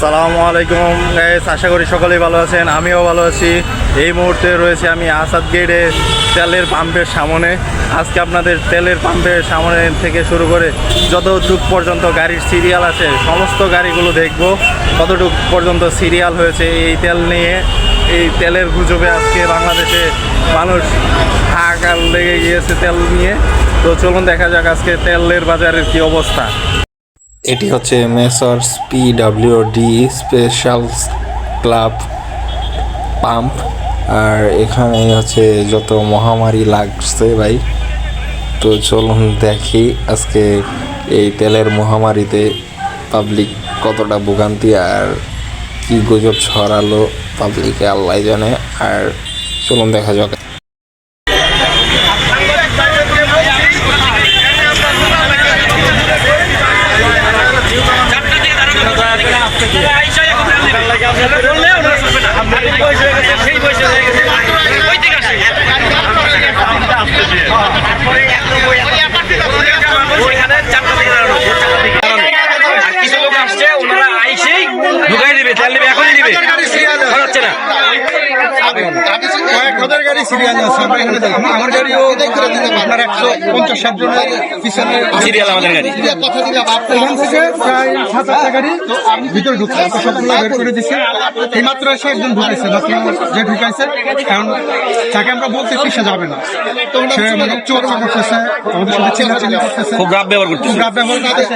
আসসালামু আলাইকুম গাইস, আশা করি সকলেই ভালো আছেন। আমিও ভালো আছি। এই মুহূর্তে রয়েছে আমি আসাদ গেটে তেলের পাম্পের সামনে। আজকে আপনাদের তেলের পাম্পের সামনে থেকে শুরু করে যতটুক পর্যন্ত গাড়ির সিরিয়াল আছে সমস্ত গাড়িগুলো দেখব, কতটুক পর্যন্ত সিরিয়াল হয়েছে এই তেল নিয়ে। এই তেলের গুজবে আজকে বাংলাদেশে মানুষ হাহাকার লেগে গিয়েছে তেল নিয়ে। তো চলুন দেখা যাক আজকে তেলের বাজারের কি অবস্থা। এটি হচ্ছে messrs PWD special club pump. আর এখানে হচ্ছে যত মহামারী লাগছে ভাই। তো চলুন দেখি আজকে এই তেলের মহামারীতে পাবলিক কতটা ভোগান্তি আর কি গুজব ছড়ালো পাবলিকে আল্লাহ জানে। আর চলুন দেখা যাক। কয়েক হাজার গাড়ি সিরিয়াল আছে। আমার গাড়িও আপনার 150-60 জনের পিছনে সিরিয়াল। আমাদের গাড়ি এখান থেকে প্রায় 7-8টা গাড়ি ভিতরে ঢুকছে। সবগুলো বের করে দিচ্ছে। এই মাত্র এসে একজন ঢুকেছে, যে ঢুকাইছে। কারণ তাকে আমরা বলতে পিছিয়ে যাবে না, সে মানে চোর করতেছে, আমাদের সাথে চিল্লাচিল্লি করতেছে, খুব রাব ব্যবহার করতেছে।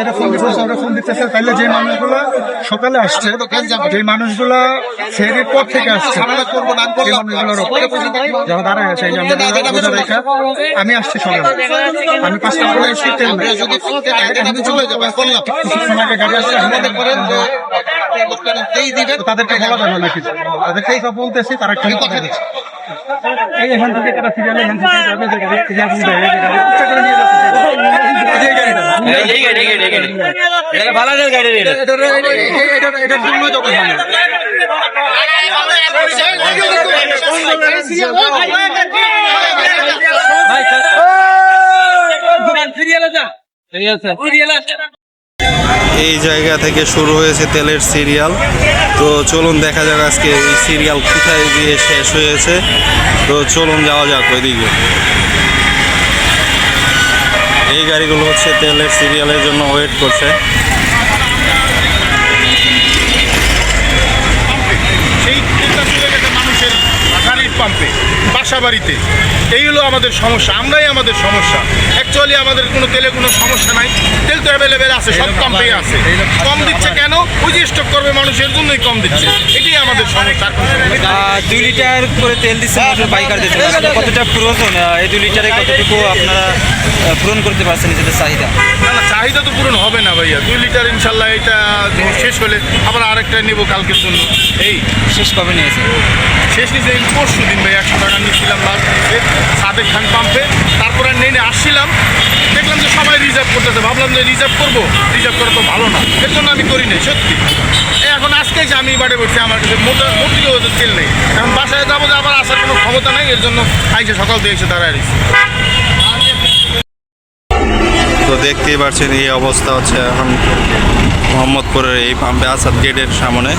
এটা ফোন দিতেছে, ওরা ফোন দিতেছে। তাইলে যে মানুষগুলো সকালে আসছে, যে মানুষগুলা ফেরির পর থেকে আসছে, যারা দাঁড়ায় আছে, আমি আসছি সকালে, আমি 5টা বেলা এসে তেল গাড়ি আসছে। তাদেরকে বলা যাবে না কিছু, তাদেরকে সব বলতেছি, তারা কথা দিচ্ছে। এই এখান থেকে তারা সিরিয়ালে এই জায়গা থেকে শুরু হয়েছে তেলের সিরিয়াল। তো চলুন দেখা যাক আজকে এই সিরিয়াল কোথায় গিয়ে শেষ হয়েছে। তো চলুন যাওয়া যাক ওইদিকে। এই গাড়িগুলো হচ্ছে তেলের সিরিয়ালের জন্য ওয়েট করছে। সেই তেলটা চলে গেছে মানুষের গাড়ির পাম্পে, বাসা বাড়িতে। এই হলো আমাদের সমস্যা, আমরাই আমাদের সমস্যা। অ্যাকচুয়ালি আমাদের কোনো তেলে কোনো সমস্যা নাই, তেল তো অ্যাভেলেবেল আছে, সব পাম্পেই আছে। কম দিচ্ছে কেন? ওই যে স্টক করবে মানুষের জন্যই কম দিচ্ছে, এটাই আমাদের সমস্যা। 2 লিটার করে তেল দিচ্ছে বাইকার দিচ্ছে, কতটা প্রয়োজন? এই 2 লিটারে কতটুকু আপনারা পূরণ করতে পারছেন নিজেদের চাহিদা? না না, চাহিদা তো পূরণ হবে না ভাইয়া। 2 লিটার ইনশাল্লাহ এটা শেষ হলে আবার আরেকটা নেবো কালকের জন্য। এই শেষ কবে নিয়েছে? শেষ নিয়েছে এই পরশু দিন ভাই। 100 টাকা নিয়েছিলাম সাদেক খান পাম্পে। তারপরে নেনে আসছিলাম, দেখলাম যে সবাই রিজার্ভ করতেছে। ভাবলাম যে রিজার্ভ করবো, রিজার্ভ করা তো ভালো না, এর জন্য আমি করি নাই সত্যি। এখন আজকে যে আমি বাড়ি বসছি, আমার কাছে মোটিও তেল নেই। এখন বাসায় যাবো, যে আবার আসার কোনো ক্ষমতা নেই, এর জন্য আইসে সকাল দিয়ে এসে দাঁড়ায় রয়েছি। তো দেখতেই পাচ্ছেন এই অবস্থা হচ্ছে এখন মোহাম্মদপুরের এই পাম্পে আসাদ গেটের সামনে।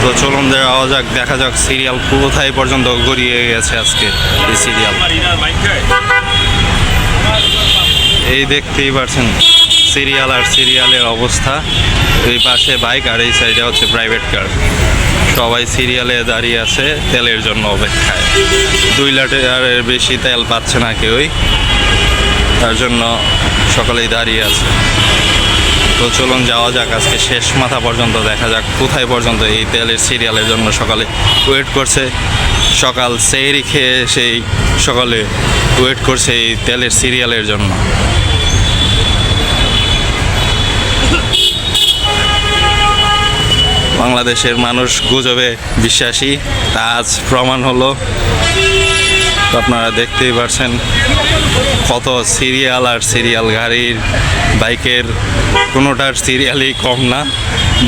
তো চলুন যাওয়া যাক, দেখা যাক সিরিয়াল কোথায় পর্যন্ত গড়িয়ে গেছে আজকে এই সিরিয়াল। এই দেখতেই পাচ্ছেন সিরিয়াল আর সিরিয়ালের অবস্থা। এই পাশে বাইক আর এই সাইডে হচ্ছে প্রাইভেট কার। সবাই সিরিয়ালে দাঁড়িয়ে আছে তেলের জন্য অপেক্ষায়। 2 লিটারের বেশি তেল পাচ্ছে না কেউই, তার জন্য সকলেই দাঁড়িয়ে আছে। তো চলুন যাওয়া যাক আজকে শেষ মাথা পর্যন্ত, দেখা যাক কোথায় পর্যন্ত এই তেলের সিরিয়ালের জন্য সকালে ওয়েট করছে। সকাল সেহরি খেয়ে সেই সকালে ওয়েট করছে এই তেলের সিরিয়ালের জন্য। বাংলাদেশের মানুষ গুজবে বিশ্বাসী, তা আজ প্রমাণ হলো। আপনারা দেখতেই পাচ্ছেন কত সিরিয়াল আর সিরিয়াল গাড়ির, বাইকের কোনোটার সিরিয়ালই কম না।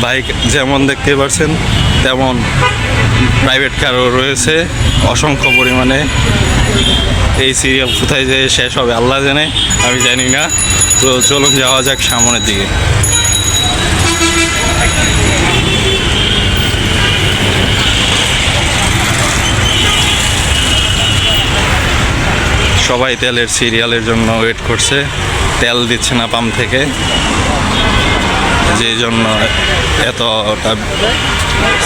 বাইক যেমন দেখতে পাচ্ছেন তেমন প্রাইভেট কারও রয়েছে অসংখ্য পরিমাণে। এই সিরিয়াল কোথায় যে শেষ হবে আল্লাহ জানে, আমি জানি না। তো চলুন যাওয়া যাক সামনের দিকে। সবাই তেলের সিরিয়ালের জন্য ওয়েট করছে, তেল দিচ্ছে না পাম্প থেকে, যে জন্য এতটা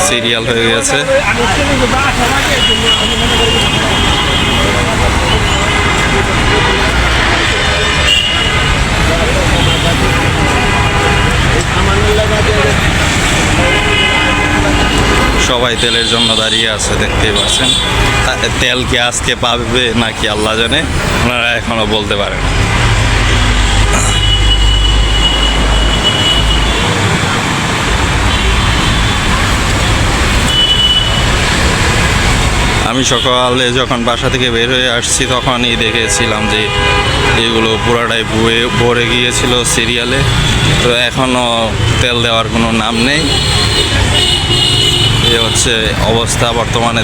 সিরিয়াল হয়ে গেছে। সবাই তেলের জন্য দাঁড়িয়ে আছে, দেখতেই পাচ্ছেন। তেল কি আজকে পাবে নাকি আল্লাহ জানে, ওনারা এখনো বলতে পারেন। আমি সকালে যখন বাসা থেকে বের হয়ে আসছি তখনই দেখেছিলাম যে এগুলো পুরাটাই ভরে গিয়েছিল সিরিয়ালে, তো এখনও তেল দেওয়ার কোনো নাম নেই। এ হচ্ছে অবস্থা বর্তমানে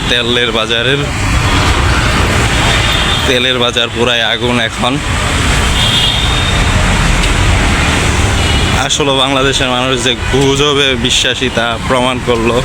তেলের বাজার পুরাই আগুন এখন। আসলে বাংলাদেশের মানুষ যে গুজবে বিশ্বাসী তা প্রমাণ করলো।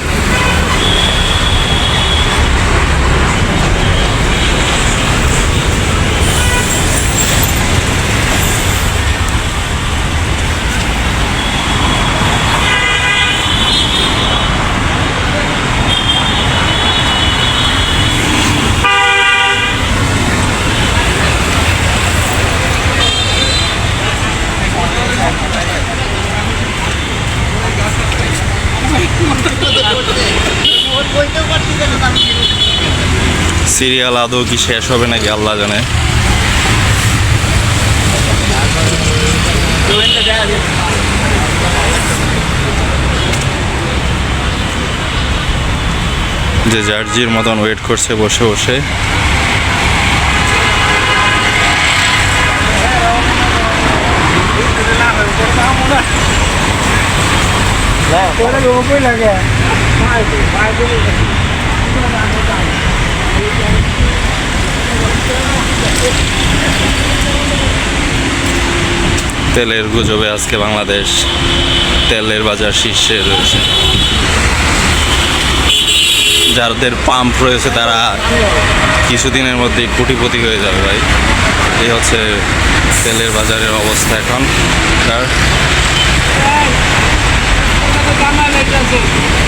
সিরিয়াল আদৌ কি শেষ হবে নাকি আল্লাহ জানে। যে জার্জির মতন ওয়েট করছে বসে বসে। তেলের গুজবে আজকে বাংলাদেশ তেলের বাজার শীর্ষে রয়েছে। যাদের পাম্প রয়েছে তারা কিছুদিনের মধ্যেই কোটিপতি হয়ে যাবে ভাই। এই হচ্ছে তেলের বাজারের অবস্থা এখন।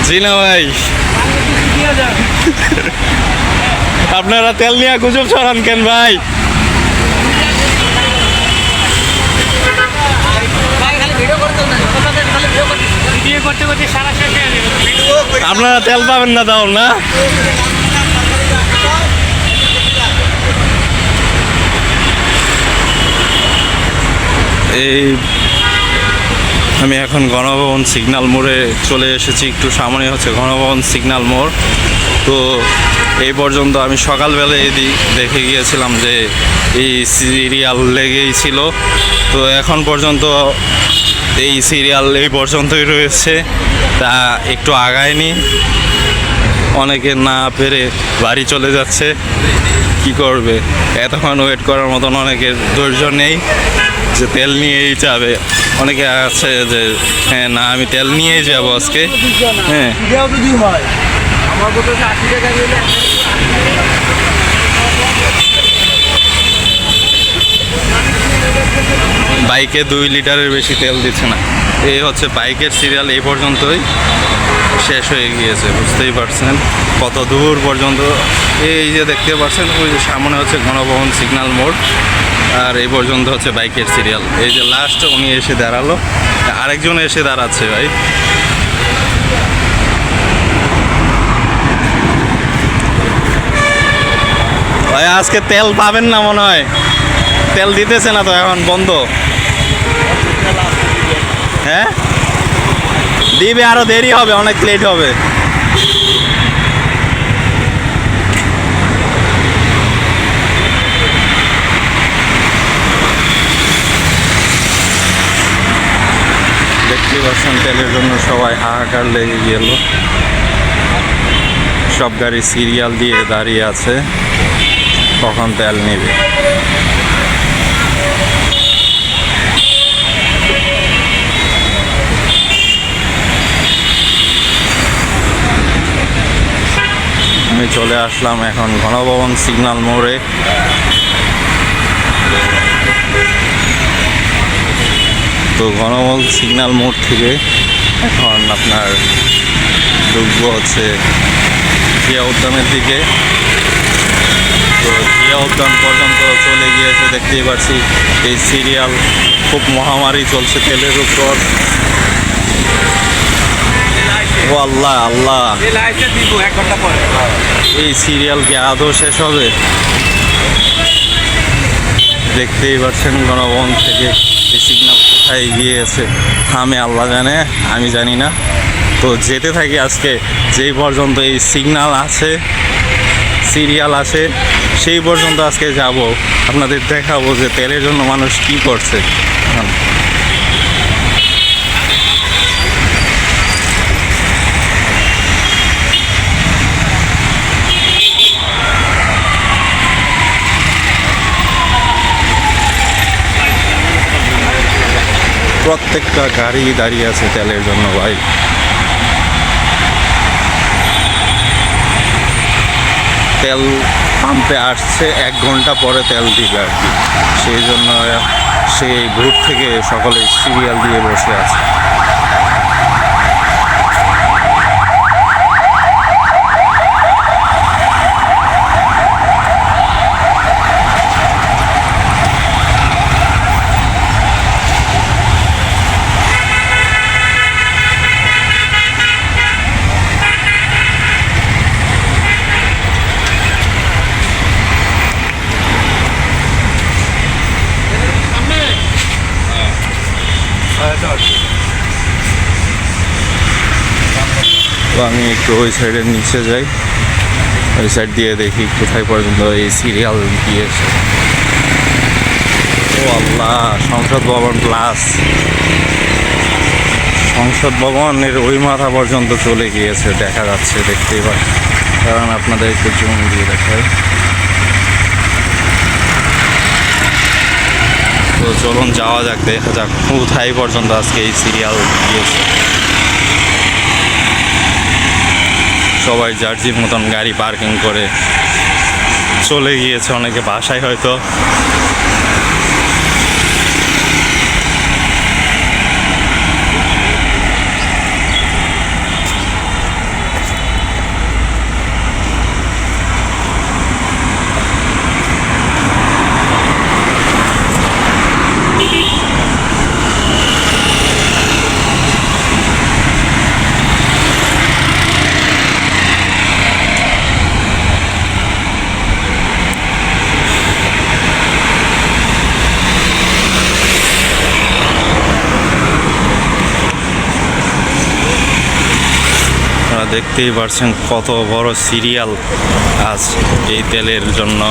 জি না ভাই, আপনারা তেল নিয়ে গুজব ছড়ান কেন ভাই? আপনারা তেল পাবেন না তাও না? এই আমি এখন গণভবন সিগন্যাল মোড়ে চলে এসেছি। একটু সামনে হচ্ছে গণভবন সিগন্যাল মোড়। তো এই পর্যন্ত আমি সকালবেলায় দেখে গিয়েছিলাম যে এই সিরিয়াল লেগেই ছিল। তো এখন পর্যন্ত এই সিরিয়াল এই পর্যন্তই রয়েছে, তা একটু আগায়নি। অনেকে না পেরে বাড়ি চলে যাচ্ছে, কি করবে? এতক্ষণ ওয়েট করার মতন অনেকের ধৈর্য নেই যে তেল নিয়েই যাবে। অনেকে আছে যে হ্যাঁ না আমি তেল নিয়েই যাবো আজকে। হ্যাঁ বাইকে 2 লিটারের বেশি তেল দিচ্ছে না। এই হচ্ছে বাইকের সিরিয়াল এই পর্যন্তই শেষ হয়ে গিয়েছে, বুঝতেই পারছেন কত দূর পর্যন্ত। এই যে দেখতে পাচ্ছেন ওই যে সামনে হচ্ছে গণভবন সিগন্যাল মোড়, আর এই পর্যন্ত হচ্ছে বাইকের সিরিয়াল। এই যে লাস্ট উনি এসে দাঁড়ালো, আরেকজন এসে দাঁড়াচ্ছে ভাই। ভাই আজকে তেল পাবেন না মনে হয়, তেল দিতেছে না তো, এখন বন্ধ। হ্যাঁ দিবে, আরো দেরি হবে, অনেক লেট হবে। দেখতে পাচ্ছেন তেলের জন্য সবাই হাহাকার লেগে গেল। সব গাড়ি সিরিয়াল দিয়ে দাঁড়িয়ে আছে কখন তেল নেবে। আমি চলে আসলাম এখন গণভবন সিগন্যাল মোড়ে। তো ঘনমূল সিগন্যাল মোড় থেকে এখন আপনার ঢুকবো হচ্ছে জিয়া উদ্যানের দিকে। তো জিয়া উদ্যান পর্যন্ত চলে গিয়েছে, দেখতেই পাচ্ছি এই সিরিয়াল খুব মহামারী চলছে তেলের উপর। ও আল্লাহ আল্লাহ, এই সিরিয়াল কি আদৌ শেষ হবে? দেখতেই পাচ্ছেন গণভবন থেকে এই সিগন্যাল কোথায় গিয়েছে থামে আল্লাহ জানে, আমি জানি না। তো যেতে থাকি আজকে, যেই পর্যন্ত এই সিগন্যাল আছে সিরিয়াল আছে সেই পর্যন্ত আজকে যাব, আপনাদের দেখাবো যে তেলের জন্য মানুষ কি করছে। প্রত্যেকটা গাড়ি দাঁড়িয়ে আছে তেলের জন্য ভাই। তেল পাম্পে আসছে 1 ঘন্টা পরে তেল দিবে আর কি, সেই জন্য সেই ভোর থেকে সকলে সিরিয়াল দিয়ে বসে আছে। তো আমি একটু ওই সাইডের নিচে যাই, ওই সাইড দিয়ে দেখি কোথায় পর্যন্ত এই সিরিয়াল দিয়েছে। ও আল্লাহ, সংসদ ভবন প্লাস সংসদ ভবনের ওই মাথা পর্যন্ত চলে গিয়েছে, দেখা যাচ্ছে, দেখতেই পাচ্ছি। কারণ আপনাদের একটু জুম দিয়ে দেখায়। তো চলুন যাওয়া যাক, দেখা যাক কোথায় পর্যন্ত আজকে এই সিরিয়াল দিয়েছে। সবাই যার যার মতন গাড়ি পার্কিং করে চলে গিয়েছে, অনেকে বাসায় হয়তো। দেখতেই পারছেন কত বড় সিরিয়াল আজ এই তেলের জন্য।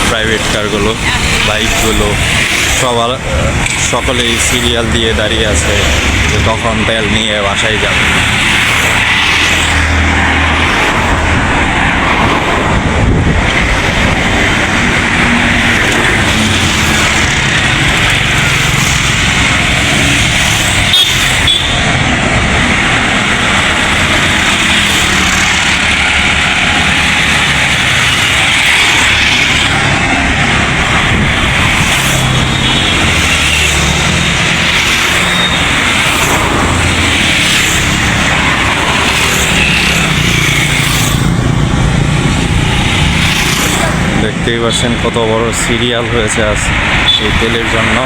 প্রাইভেট কারগুলো, বাইকগুলো সকলেই সিরিয়াল দিয়ে দাঁড়িয়ে আছে যে কখন তেল নিয়ে বাসায় যাবে। দেখতেই পাচ্ছেন কত বড় সিরিয়াল হয়েছে আজ এই তেলের জন্য।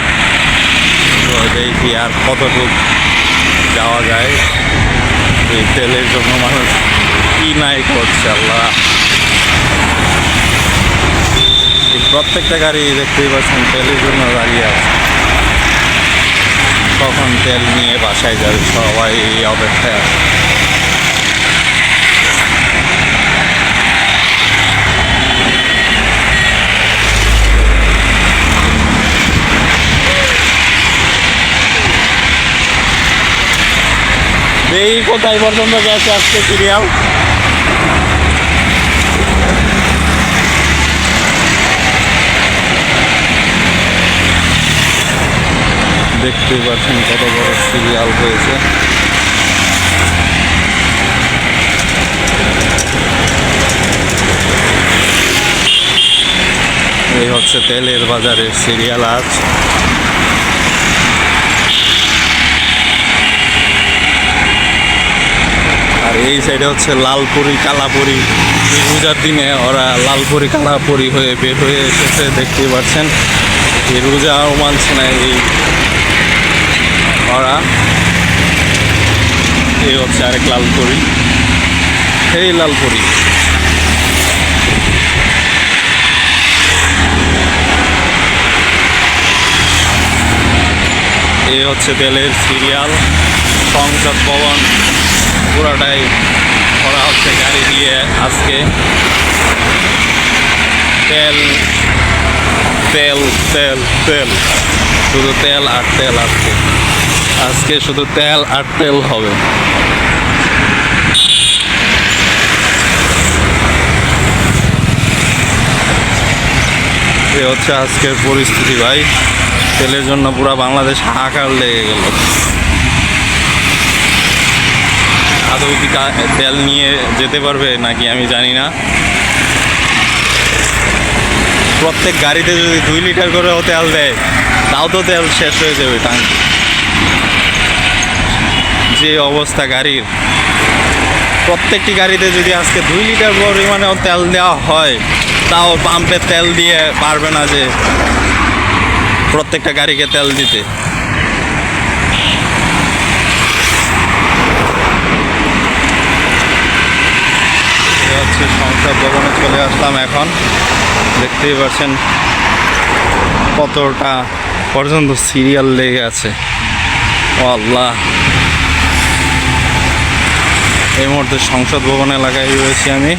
তো দেখি আর কতটুকু যাওয়া যায়, এই তেলের জন্য মানুষ কি নাই করছে আল্লাহ। এই প্রত্যেকটা গাড়ি দেখতেই পাচ্ছেন তেলের জন্য দাঁড়িয়ে আছে, কখন তেল নিয়ে বাসায় যাবে সবাই এই অপেক্ষায় আছে। এই কোথায় পর্যন্ত গেছে আজকে সিরিয়াল। দেখতে পাচ্ছেন কত বড় সিরিয়াল হয়েছে। এই হচ্ছে তেলের বাজারের সিরিয়াল আজ। এই সাইডে হচ্ছে লালপুরি কালাপুরি। এই রোজার দিনে ওরা লালপুরি কালাপুরি হয়ে বের হয়ে এসেছে, দেখতেই পাচ্ছেন। এই রোজাও মানছে না এই ওরা। এই হচ্ছে আরেক লালপুরি, এই লালপুরি। এই হচ্ছে তেলের সিরিয়াল। সংসদ ভবন পুরাটাই করা হচ্ছে গাড়ি দিয়ে। আজকে তেল তেল তেল তেল, শুধু তেল আর তেল। আজকে শুধু তেল আর তেল হবে। এ হচ্ছে আজকের পরিস্থিতি ভাই। তেলের জন্য পুরা বাংলাদেশ হাহাকার লেগে গেল। আদৌ কি তেল নিয়ে যেতে পারবে নাকি আমি জানি না। প্রত্যেক গাড়িতে যদি 2 লিটার করেও তেল দেয়, তাও তো তেল শেষ হয়ে যাবে ট্যাঙ্কি। যে অবস্থা গাড়ির, প্রত্যেকটি গাড়িতে যদি আজকে 2 লিটার পরিমাণেও তেল দেওয়া হয়, তাও পাম্পে তেল দিয়ে পারবে না যে প্রত্যেকটা গাড়িকে তেল দিতে। হচ্ছে সংসদ ভবনে চলে আসলাম এখন। দেখতেই পাচ্ছেন কতটা পর্যন্ত সিরিয়াল লেগে আছে। ও আল্লাহ, এই মুহূর্তে সংসদ ভবন এলাকায় রয়েছি আমি।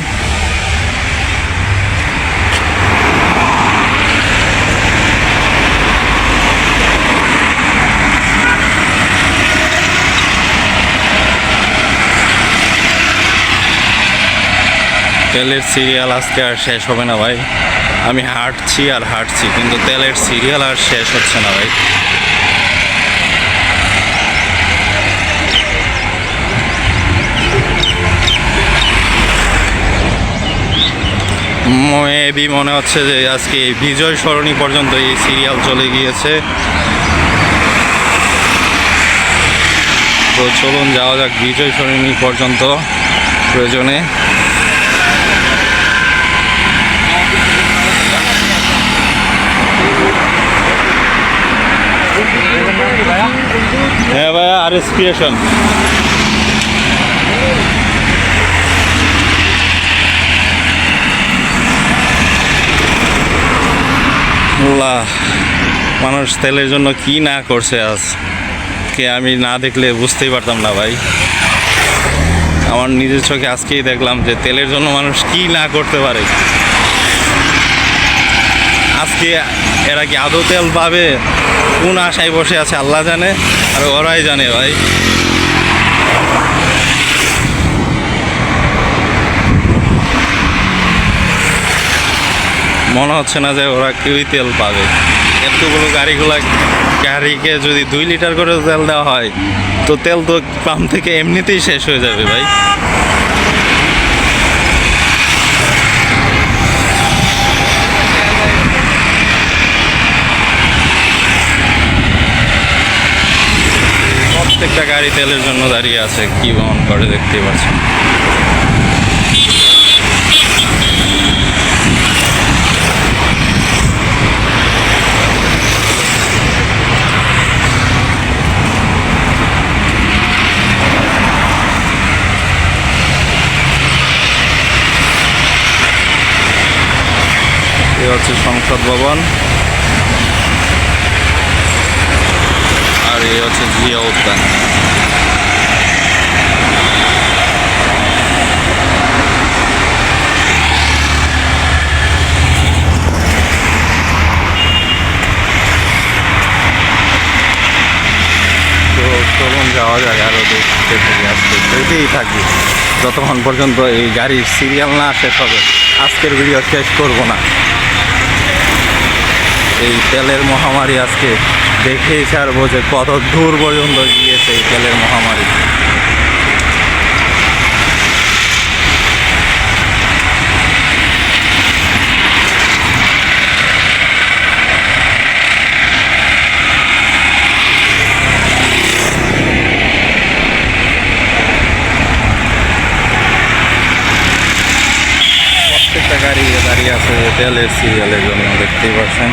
তেলের সিরিয়াল আজকে আর শেষ হবে না ভাই। আমি হাঁটছি আর হাঁটছি, কিন্তু তেলের সিরিয়াল আর শেষ হচ্ছে না ভাই। মেবি মনে হচ্ছে যে আজকে বিজয় সরণি পর্যন্ত এই সিরিয়াল চলে গিয়েছে। তো চলুন যাওয়া যাক বিজয় সরণি পর্যন্ত প্রয়োজনে। হ্যাঁ ভাইয়া, আর এক্সপ্রেশন মানুষ তেলের জন্য কি না করছে আজকে, আমি না দেখলে বুঝতেই পারতাম না ভাই। আমার নিজের চোখে আজকেই দেখলাম যে তেলের জন্য মানুষ কি না করতে পারে। আজকে এরা কি আদৌ তেল পাবে, কোন আশায় বসে আছে আল্লাহ জানে, আর ওরাই জানে ভাই। মনে হচ্ছে না যে ওরা কেউই তেল পাবে। এতগুলো গাড়িকে যদি 2 লিটার করে তেল দেওয়া হয়, তো তেল তো পাম্প থেকে এমনিতেই শেষ হয়ে যাবে ভাই। প্রত্যেকটা গাড়ি তেলের জন্য দাঁড়িয়ে আছে, কি বহন করে দেখতেই পাচ্ছেন। এই হচ্ছে সংসদ ভবন, আর এই হচ্ছে জিয়া উদ্যান। তো চলুন যাওয়া যাক, আরও দেখতে থেকে আজকে যেতেই থাকবে যতক্ষণ পর্যন্ত এই গাড়ির সিরিয়াল না শেষ হবে। আজকের ভিডিও শেষ করব না। এই তেলের মহামারী আজকে দেখেই ছাড়বো যে কত দূর পর্যন্ত গিয়েছে এই তেলের মহামারী। দাঁড়িয়ে আছে তেলের সিরিয়ালের জন্য, দেখতেই পাচ্ছেন।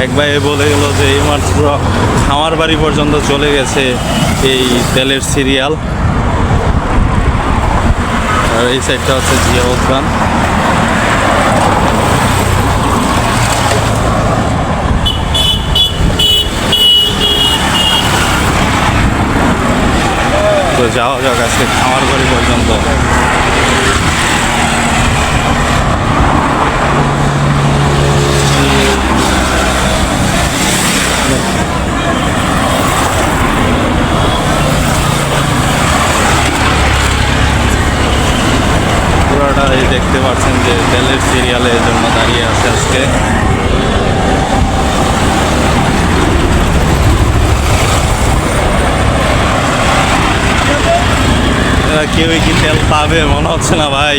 এক ভাই বলে গেল যে এই মাত্র খামার বাড়ি পর্যন্ত চলে গেছে এই তেলের সিরিয়াল। আর এই সাইডটা হচ্ছে জিয়া উদ্যান। তো যাওয়া যাক আজকে খামার বাড়ি পর্যন্ত। পুরোটা এই দেখতে পাচ্ছেন যে তেলের সিরিয়ালের জন্য দাঁড়িয়ে আছে আজকে। কেউই কি তেল পাবে মনে হচ্ছে না ভাই।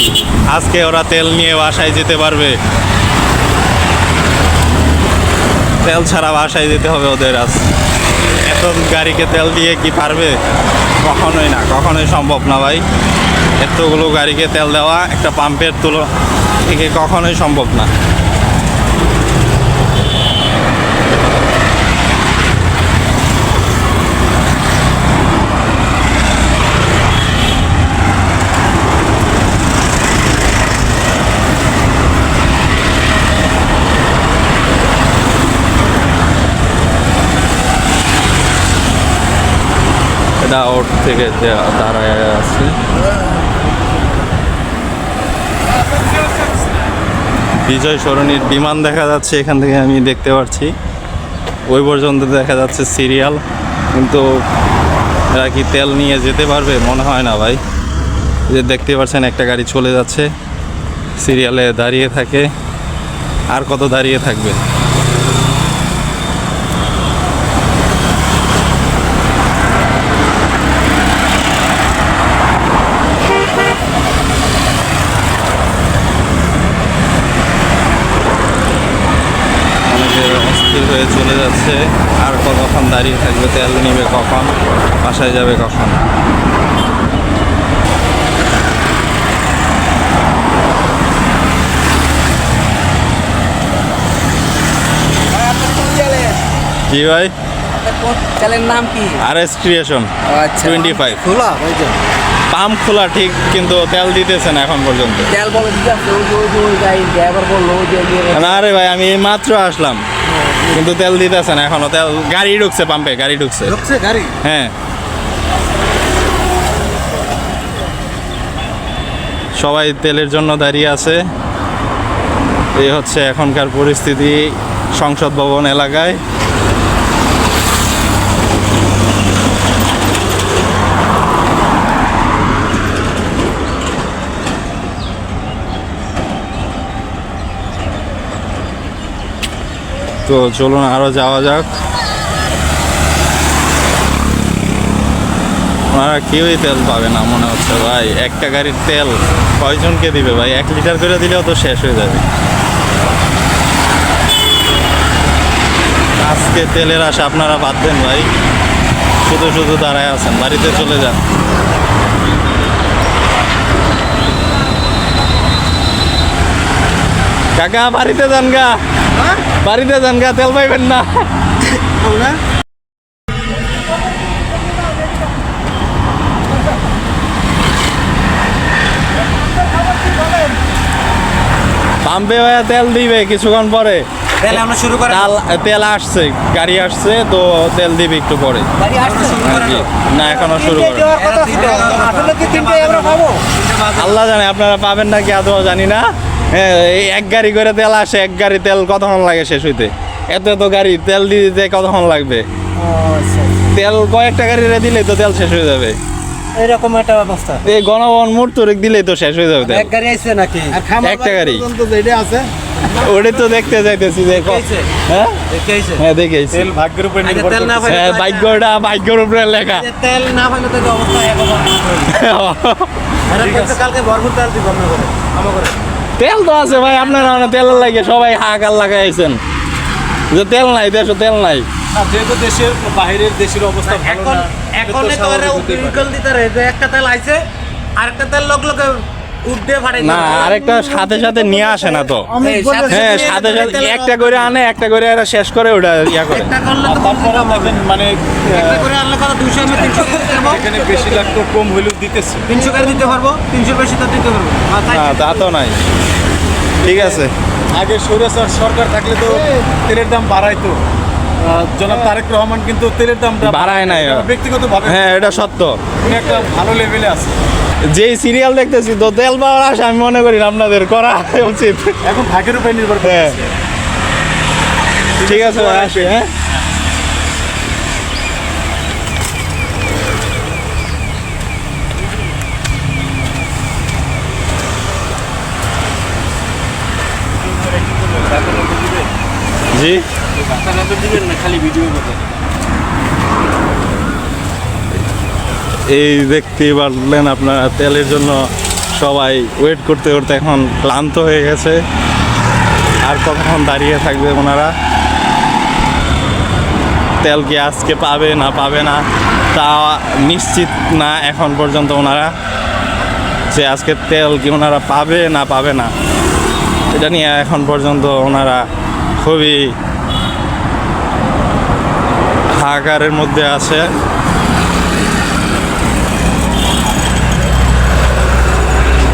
আজকে ওরা তেল নিয়ে বাসায় যেতে পারবে, তেল ছাড়া বাসায় যেতে হবে ওদের। আজ এত গাড়িকে তেল দিয়ে কি পারবে? কখনোই না, কখনোই সম্ভব না ভাই। এতগুলো গাড়িকে তেল দেওয়া একটা পাম্পের তুলো থেকে কখনোই সম্ভব না। এটা আউট থেকে দাঁড়ায় আছে। বিজয় সরণির বিমান দেখা যাচ্ছে এখান থেকে, আমি দেখতে পাচ্ছি। ওই পর্যন্ত দেখা যাচ্ছে সিরিয়াল, কিন্তু এরা কি তেল নিয়ে যেতে পারবে? মনে হয় না ভাই। যে দেখতে পাচ্ছেন একটা গাড়ি চলে যাচ্ছে, সিরিয়ালে দাঁড়িয়ে থাকে। আর কত দাঁড়িয়ে থাকবে? অস্থির হয়ে চলে যাচ্ছে। আর কতক্ষণ দাঁড়িয়ে থাকবে? তেল নিবে কখন? বাসায় যাবে কখন? কি ভাই? তেলের নাম কি? RS ক্রিয়েশন আচ্ছা 25। খোলা ভাইজান, পাম্প খোলা ঠিক, কিন্তু তেল দিতেছে না এখন পর্যন্ত। তেল বলে দিতে আছে। ওই গাড়ি ড্রাইভার বললো যে না রে ভাই, আমি এই মাত্র আসলাম, কিন্তু তেল দিতেছে না এখনো। তেল গাড়ি ঢুকছে, পাম্পে গাড়ি ঢুকছে। ঢুকছে গাড়ি? হ্যাঁ, সবাই তেলের জন্য দাঁড়িয়ে আছে। এই হচ্ছে এখনকার পরিস্থিতি সংসদ ভবন এলাকায়। তো চলুন আরো যাওয়া যাক। ওনারা কেউই তেল পাবে না মনে হচ্ছে ভাই। একটা গাড়ির তেল কয়জনকে দিবে ভাই? 1 লিটার করে দিলেও তো শেষ হয়ে যাবে। আজকে তেলের আশা আপনারা বাদ দেন ভাই, শুধু শুধু দাঁড়ায় আছেন। বাড়িতে চলে যান। কাকা বাড়িতে যান গা, বাড়িতে যান গা, তেল পাইবেন না। পাম্পে ভাইয়া তেল দিবে কিছুক্ষণ পরে। তাহলে আমরা শুরু করি। তেল আসছে, গাড়ি আসছে, তো তেল দিবে একটু পরে। গাড়ি আসছে? না এখনো শুরু করে। আসলে কি তিনটায় আমরা পাবো? আল্লাহ জানে, আপনারা পাবেন নাকি আদৌ জানি না। হ্যাঁ, এই এক গাড়ি করে তেল আসে, এক গাড়ি তেল কতক্ষণ লাগে শেষ হইতে? এত এত গাড়ি তেল দিতে কতক্ষণ লাগবে? তেল কয়েকটা গাড়ি দিলেই তো তেল শেষ হয়ে যাবে। এরকম একটা অবস্থা। এই গণভবন মূর্তরিক দিলেই তো শেষ হয়ে যাবে তেল। এক গাড়ি আইছে নাকি? একটা গাড়ি। যেটা আছে ওটাই তো দেখতে যাইতেছি যে হ্যাঁ হ্যাঁ দেখেছি ভাগ্যের উপরে আচ্ছা, তেল না পাইলে হ্যাঁ ভাগ্যের উপরে লেখা তেল না পাইলে তো এই অবস্থা একবার কালকে ভরপুর তেল দিব আমরা করে আমার করে তেল তো আছে ভাই, আপনারা মানে তেলের লাগে সবাই হাহাকার লাগাইছেন যে তেল নাই, দেশে তেল নাই। যেহেতু দেশের বাইরের দেশের অবস্থা ভালো এখন না এখন তো এরা উকিল দিতে রে যে একটা তেল আইছে আরেকটা তেল লোক লোকে উঠে ফাটাই না আরেকটা সাথে সাথে নিয়ে আসে না তো, হ্যাঁ সাথে সাথে একটা করে আনে, একটা করে এরা শেষ করে ওটা ইয়া করে। একটা করলে তো তারপরে দেখেন মানে একটা করে আনলে কত 200 এমএল 300 করে দিতে পারবো এখানে বেশি লাগতো কম হইলেও দিতেছে 300 করে দিতে পারবো 300 বেশি তো দিতে পারবো না তা তো নাই, ঠিক আছে। আগে স্বৈরাচার সরকার থাকলে তো তেলের দাম বাড়াইতো, জনাব তারেক রহমান কিন্তু তেলের দামটা বাড়ায় নাই। ব্যক্তিগতভাবে হ্যাঁ এটা সত্য, উনি একটা ভালো লেভেলে আছে। যেই সিরিয়াল দেখতেছি তো তেল পাওয়ার আশা আমি মনে করি না আপনাদের করা উচিত। এখন ভাগ্যের উপরে নির্ভর করে হ্যাঁ ঠিক আছে ভাই, আসি হ্যাঁ। জি খালি ভিডিও মতো এই দেখতেই পারলেন আপনারা, তেলের জন্য সবাই ওয়েট করতে করতে এখন ক্লান্ত হয়ে গেছে। আর কতক্ষণ দাঁড়িয়ে থাকবে ওনারা? তেল কি আজকে পাবে না পাবে না তা নিশ্চিত না এখন পর্যন্ত ওনারা, যে আজকে তেল কি ওনারা পাবে না পাবে না এটা নিয়ে এখন পর্যন্ত ওনারা খুবই হাহাকারের মধ্যে আছে।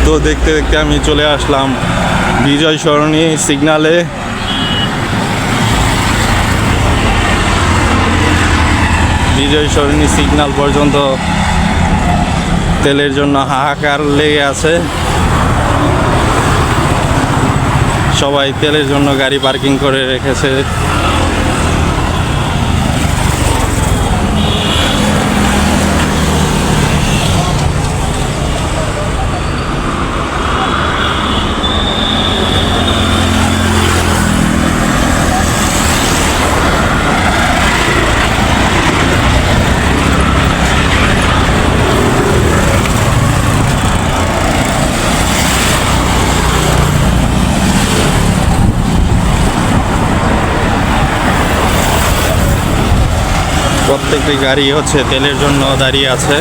তো দেখতে দেখতে আমি চলে আসলাম বিজয় সরণি সিগনালে। বিজয় সরণি সিগন্যাল পর্যন্ত তেলের জন্য হাহাকার লেগে আছে। সবাই তেলের জন্য গাড়ি পার্কিং করে রেখেছে। প্রত্যেকটি গাড়ি হচ্ছে তেলের জন্য দাঁড়িয়ে আছে।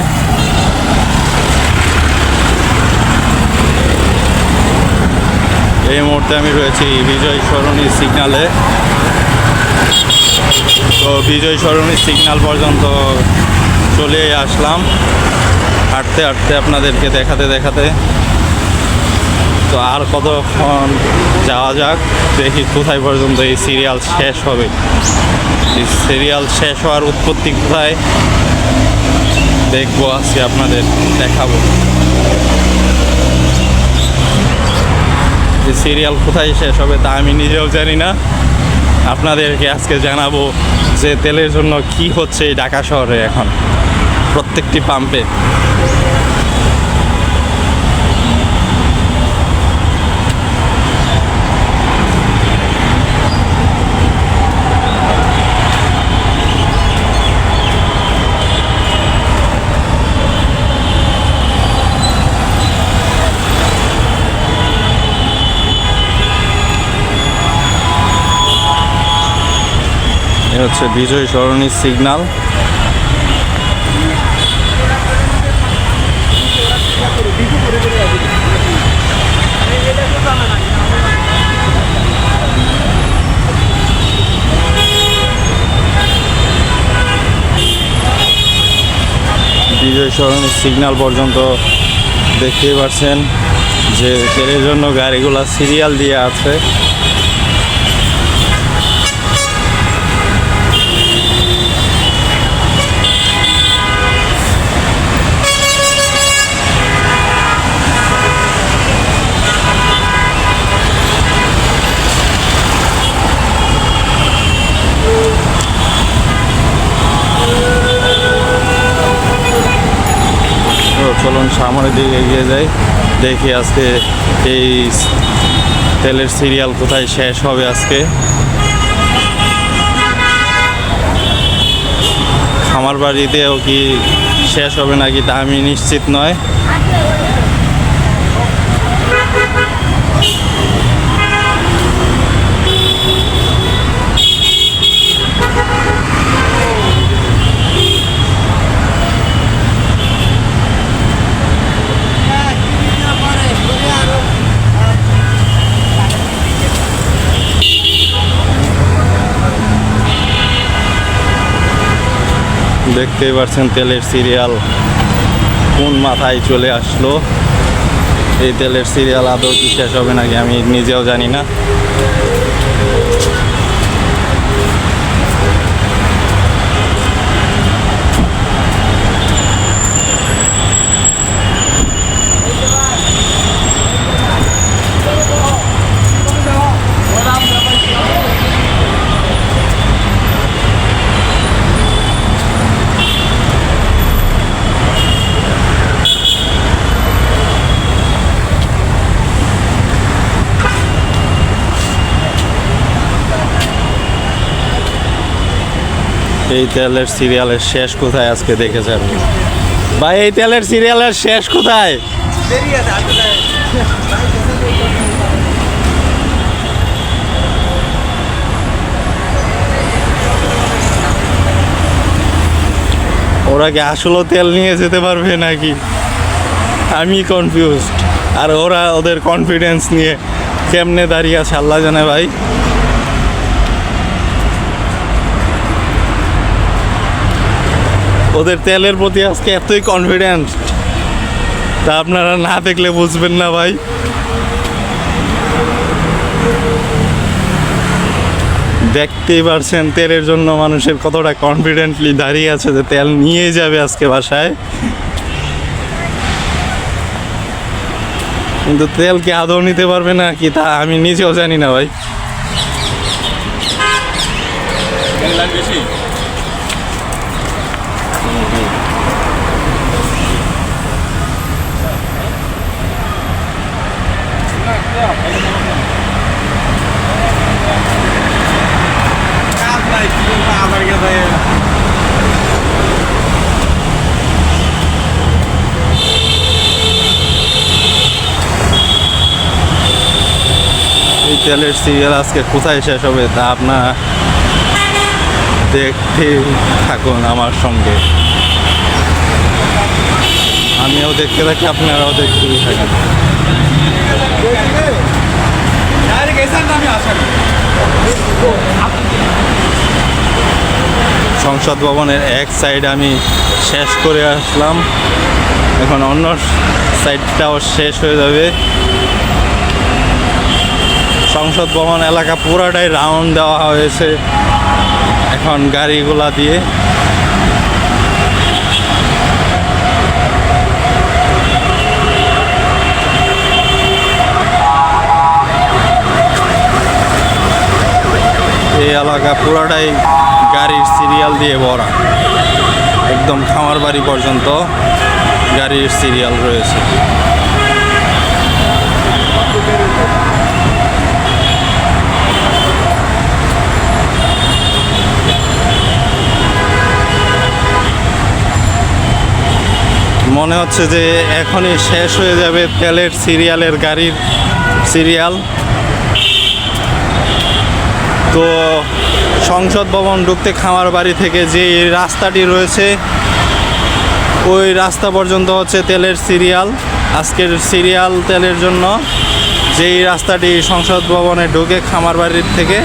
এই মুহূর্তে আমি রয়েছি বিজয় সরণি সিগন্যালে। তো বিজয় সরণি সিগন্যাল পর্যন্ত চলে আসলাম হাঁটতে হাঁটতে আপনাদেরকে দেখাতে দেখাতে। তো আর কতক্ষণ যাওয়া যাক, দেখি কোথায় পর্যন্ত এই সিরিয়াল শেষ হবে। এই সিরিয়াল শেষ হওয়ার উৎপত্তি কোথায় দেখবো, আজকে আপনাদের দেখাবো যে সিরিয়াল কোথায় শেষ হবে তা আমি নিজেও জানি না। আপনাদেরকে আজকে জানাবো যে তেলের জন্য কি হচ্ছে এই ঢাকা শহরে এখন প্রত্যেকটি পাম্পে। এ হচ্ছে বিজয় সরণি সিগন্যাল। বিজয় সরণি সিগন্যাল পর্যন্ত দেখতেই পাচ্ছেন যে তেলের জন্য গাড়িগুলো সিরিয়াল দিয়ে আছে। চলুন সামনের দিকে এগিয়ে যাই, দেখি আজকে এই তেলের সিরিয়াল কোথায় শেষ হবে আজকে। খামার বাড়িতেও কি শেষ হবে নাকি তা আমি নিশ্চিত নয়। দেখতেই পাচ্ছেন তেলের সিরিয়াল কোন মাথায় চলে আসলো। এই তেলের সিরিয়াল আদৌ কি শেষ হবে নাকি আমি নিজেও জানি না। এই তেলের সিরিয়ালের শেষ কোথায় আজকে দেখেছেন ভাই? এই তেলের সিরিয়ালের শেষ কোথায়? ওরা কি আসলে তেল নিয়ে যেতে পারবে নাকি আমি কনফিউজড। আর ওরা ওদের কনফিডেন্স নিয়ে কেমনে দাঁড়িয়ে আছে আল্লাহ জানে ভাই। ওদের তেলের প্রতি আজকে এতই কনফিডেন্ট তা আপনারা না দেখলে বুঝবেন না ভাই। দেখতেই পারছেন তেলের জন্য মানুষের কতটা কনফিডেন্টলি দাঁড়িয়ে আছে যে তেল নিয়ে যাবে আজকে বাসায়। কিন্তু তেল কি আদৌ নিতে পারবে না কি তা আমি নিজেও জানি না ভাই। এই তেলের সিরিয়াল আজকে কোথায় শেষ হবে তা আপনারা দেখতে থাকুন আমার সঙ্গে। আমিও দেখতে থাকি, আপনারাও দেখতেই থাকেন। সংসদ ভবনের এক সাইড আমি শেষ করে আসলাম, এখন অন্য সাইডটাও শেষ হয়ে যাবে। সংসদ ভবন এলাকা পুরাটাই রাউন্ড দেওয়া হয়েছে এখন গাড়িগুলা দিয়ে। এই এলাকা পুরাটাই গাড়ির সিরিয়াল দিয়ে ভরা, একদম খামার বাড়ি পর্যন্ত গাড়ির সিরিয়াল রয়েছে। মনে হচ্ছে যে এখনই শেষ হয়ে যাবে তেলের সিরিয়ালের গাড়ির সিরিয়াল। তো সংসদ ভবন ঢুকতে খামার বাড়ি থেকে যে রাস্তাটি রয়েছে ওই রাস্তা পর্যন্ত হচ্ছে তেলের সিরিয়াল। আজকের সিরিয়াল তেলের জন্য যেই রাস্তাটি সংসদ ভবনে ঢুকে খামার বাড়ির থেকে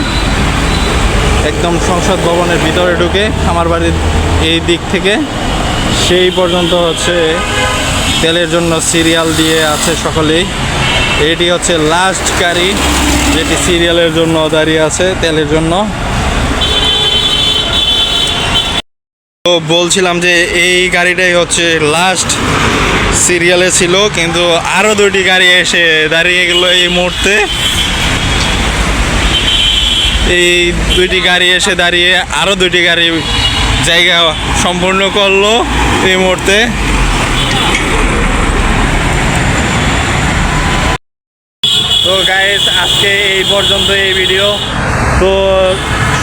একদম সংসদ ভবনের ভিতরে ঢুকে খামার বাড়ির এই দিক থেকে সেই পর্যন্ত হচ্ছে তেলের জন্য সিরিয়াল দিয়ে আছে সকলেই। এটি হচ্ছে লাস্ট গাড়ি যেটি সিরিয়ালের জন্য দাঁড়িয়ে আছে তেলের জন্য। তো বলছিলাম যে এই গাড়িটাই হচ্ছে লাস্ট সিরিয়ালে ছিল, কিন্তু আরও দুটি গাড়ি এসে দাঁড়িয়ে গেল এই মুহূর্তে। এই দুইটি গাড়ি এসে দাঁড়িয়ে আরও দুটি গাড়ি জায়গা সম্পূর্ণ করলো এই মুহূর্তে। তো গাইস আজকে এই পর্যন্ত এই ভিডিও। তো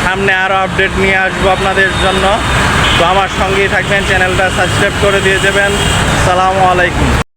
সামনে আরও আপডেট নিয়ে আসবো আপনাদের জন্য। তো আমার সঙ্গেই থাকবেন, চ্যানেলটা সাবস্ক্রাইব করে দিয়ে যাবেন। আসসালামু আলাইকুম।